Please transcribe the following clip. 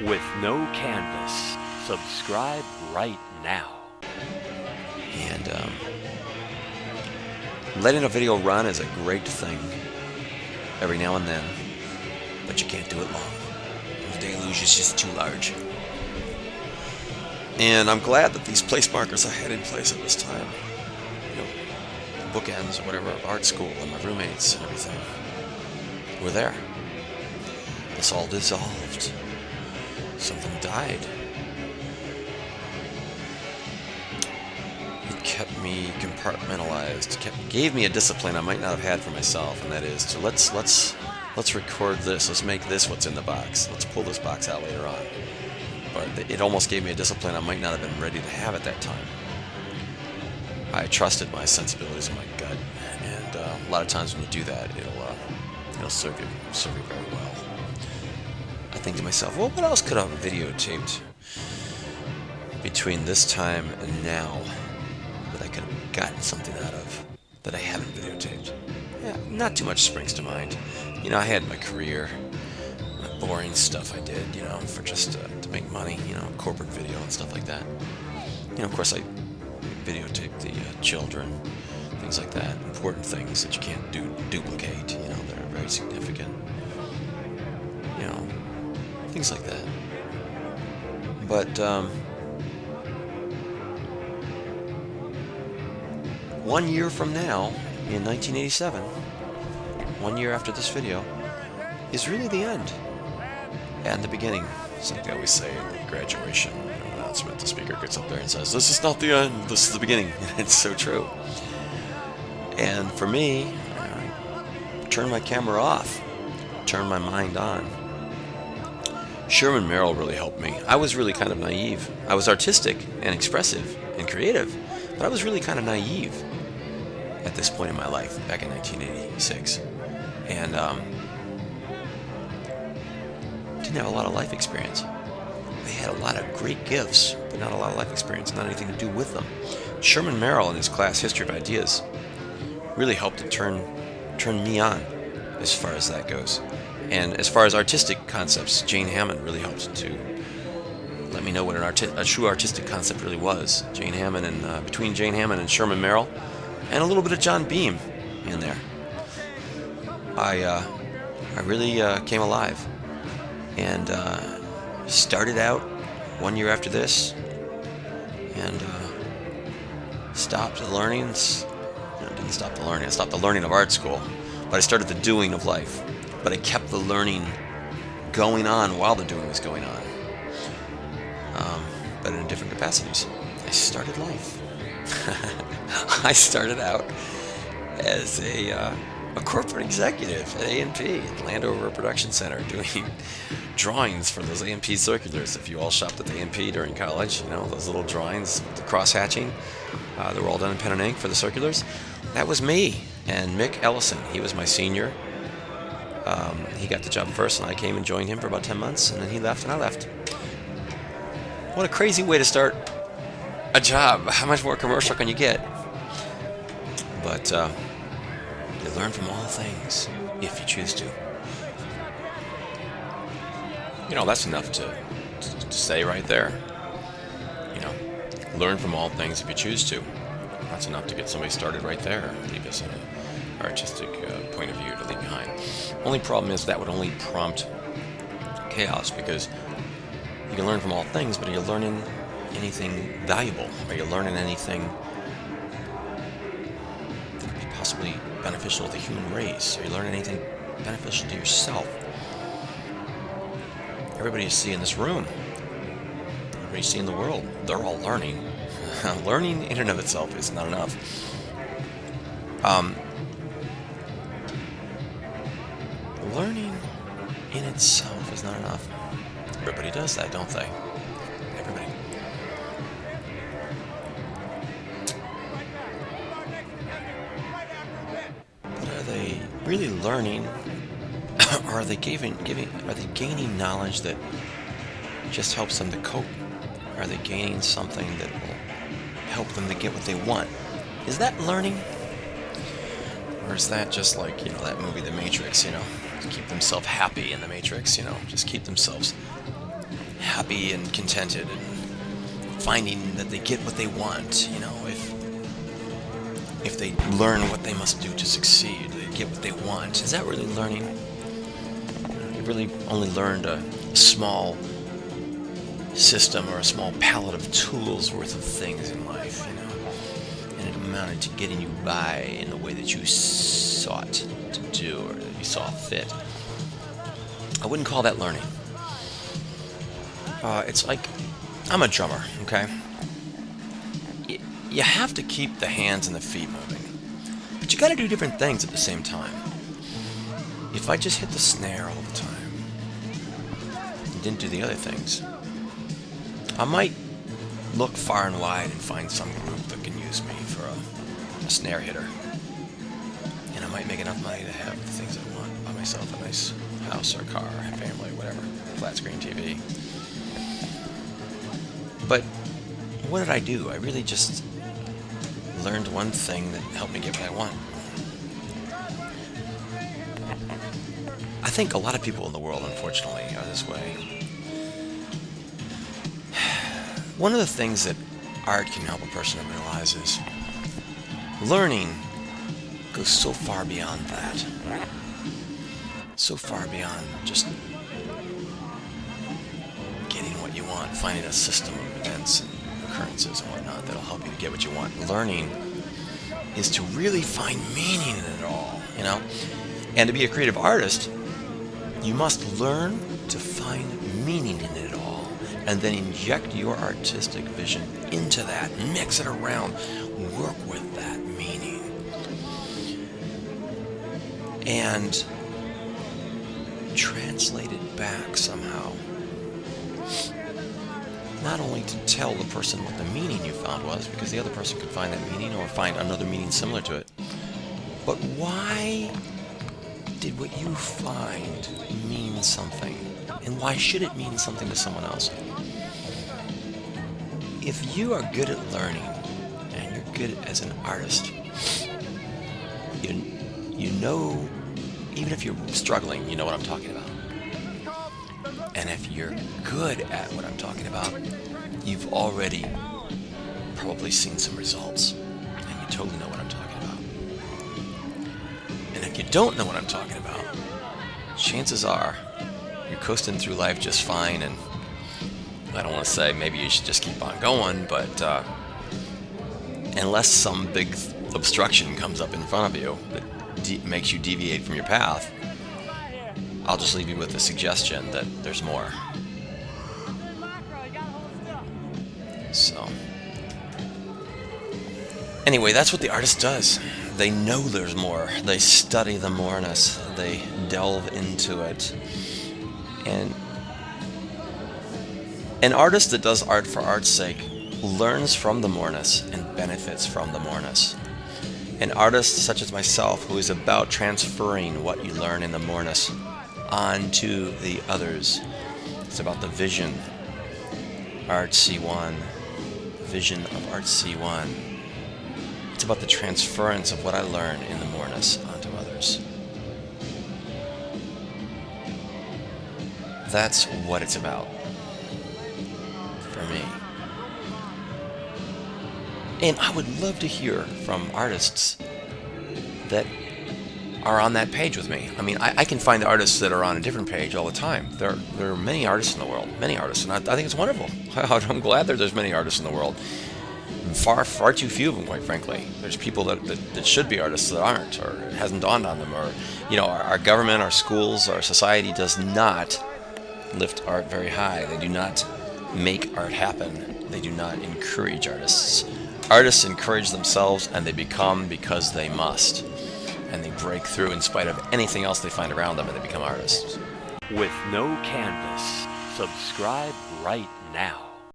with no canvas. Subscribe right now. And letting a video run is a great thing every now and then, but you can't do it long. The deluge is just too large. And I'm glad that these place markers I had in place at this time, you know, bookends or whatever of art school and my roommates and everything, were there. This all dissolved. Something died. It kept me compartmentalized. Gave me a discipline I might not have had for myself, and that is to let's record this. Let's make this what's in the box. Let's pull this box out later on. But it almost gave me a discipline I might not have been ready to have at that time. I trusted my sensibilities and my gut, and a lot of times when you do that, it'll serve you very well. I think to myself, well, what else could I have videotaped between this time and now that I could have gotten something out of that I haven't videotaped? Yeah, not too much springs to mind. You know, I had my career, my boring stuff I did, you know, for just to make money, you know, corporate video and stuff like that. You know, of course, I videotaped the children, things like that, important things that you can't duplicate, you know, that are very significant, you know, things like that. But 1 year from now, in 1987, 1 year after this video, is really the end and the beginning. It's like they always say in the graduation announcement. The speaker gets up there and says, "This is not the end, this is the beginning." It's so true. And for me, I turned my camera off, turned my mind on. Sherman Merrill really helped me. I was really kind of naive. I was artistic and expressive and creative, but I was really kind of naive at this point in my life, back in 1986. And didn't have a lot of life experience. They had a lot of great gifts, but not a lot of life experience, not anything to do with them. Sherman Merrill in his class, History of Ideas, really helped to turn me on as far as that goes. And as far as artistic concepts, Jane Hammond really helped to let me know what a true artistic concept really was. Jane Hammond, and between Jane Hammond and Sherman Merrill, and a little bit of John Beam in there, I really came alive, and started out 1 year after this, and stopped the learning. Didn't stop the learning. I stopped the learning of art school, but I started the doing of life. But I kept the learning going on while the doing was going on, but in different capacities. I started life. I started out as a corporate executive at A&P, at Landover Production Center, doing drawings for those A&P circulars. If you all shopped at the A&P during college, you know, those little drawings, the cross-hatching, they were all done in pen and ink for the circulars. That was me. And Mick Ellison, he was my senior. He got the job first, and I came and joined him for about 10 months, and then he left, and I left. What a crazy way to start a job. How much more commercial can you get? But you learn from all things, if you choose to. You know, that's enough to say right there. You know, learn from all things if you choose to. That's enough to get somebody started right there, leave us in an artistic point of view to leave behind. Only problem is that would only prompt chaos, because you can learn from all things, but are you learning anything valuable? Are you learning anything that could be possibly beneficial to the human race? Are you learning anything beneficial to yourself? Everybody you see in this room, everybody you see in the world, they're all learning. Learning in and of itself is not enough. Learning in itself is not enough. Everybody does that, don't they? Everybody. But are they really learning, or are they gaining knowledge that just helps them to cope? Are they gaining something that will help them to get what they want? Is that learning? Or is that just like, you know, that movie, The Matrix, you know, to keep themselves happy in The Matrix, you know, just keep themselves happy and contented and finding that they get what they want, if they learn what they must do to succeed, they get what they want. Is that really learning? You really only learned a small system or a small palette of tools worth of things in life, and it amounted to getting you by in the way that you sought to do or that you saw fit. I wouldn't call that learning. It's like, I'm a drummer, okay? You have to keep the hands and the feet moving, but you got to do different things at the same time. If I just hit the snare all the time and didn't do the other things, I might look far and wide and find some group that can use me for a snare hitter, and I might make enough money to have the things I want, buy myself a nice house or car, family, whatever, flat screen TV. But what did I do? I really just learned one thing that helped me get what I want. I think a lot of people in the world, unfortunately, are this way. One of the things that art can help a person to realize is learning goes so far beyond that. So far beyond just getting what you want, finding a system of events and occurrences and whatnot that'll help you to get what you want. Learning is to really find meaning in it all, And to be a creative artist, you must learn to find meaning in it all, and then inject your artistic vision into that, mix it around, work with that meaning, and translate it back somehow. Not only to tell the person what the meaning you found was, because the other person could find that meaning or find another meaning similar to it, but why did what you find mean something? And why should it mean something to someone else? If you are good at learning, and you're good as an artist, you know, even if you're struggling, you know what I'm talking about. And if you're good at what I'm talking about, you've already probably seen some results, and you totally know what I'm talking about. And if you don't know what I'm talking about, chances are you're coasting through life just fine, and I don't want to say maybe you should just keep on going, but unless some big obstruction comes up in front of you that makes you deviate from your path, I'll just leave you with the suggestion that there's more. So, anyway, that's what the artist does. They know there's more. They study the moreness. They delve into it. And an artist that does art for art's sake learns from the moreness and benefits from the moreness. An artist such as myself, who is about transferring what you learn in the moreness onto the others. It's about the vision, Art C1, vision of Art C1. It's about the transference of what I learn in the moreness onto others. That's what it's about for me. And I would love to hear from artists that are on that page with me. I mean, I can find the artists that are on a different page all the time. There are many artists in the world, many artists, and I think it's wonderful. I'm glad there's many artists in the world. Far too few of them, quite frankly. There's people that should be artists that aren't, or it hasn't dawned on them, or our government, our schools, our society does not lift art very high. They do not make art happen. They do not encourage artists. Artists encourage themselves, and they become because they must. And they break through in spite of anything else they find around them, and they become artists. With no canvas, subscribe right now.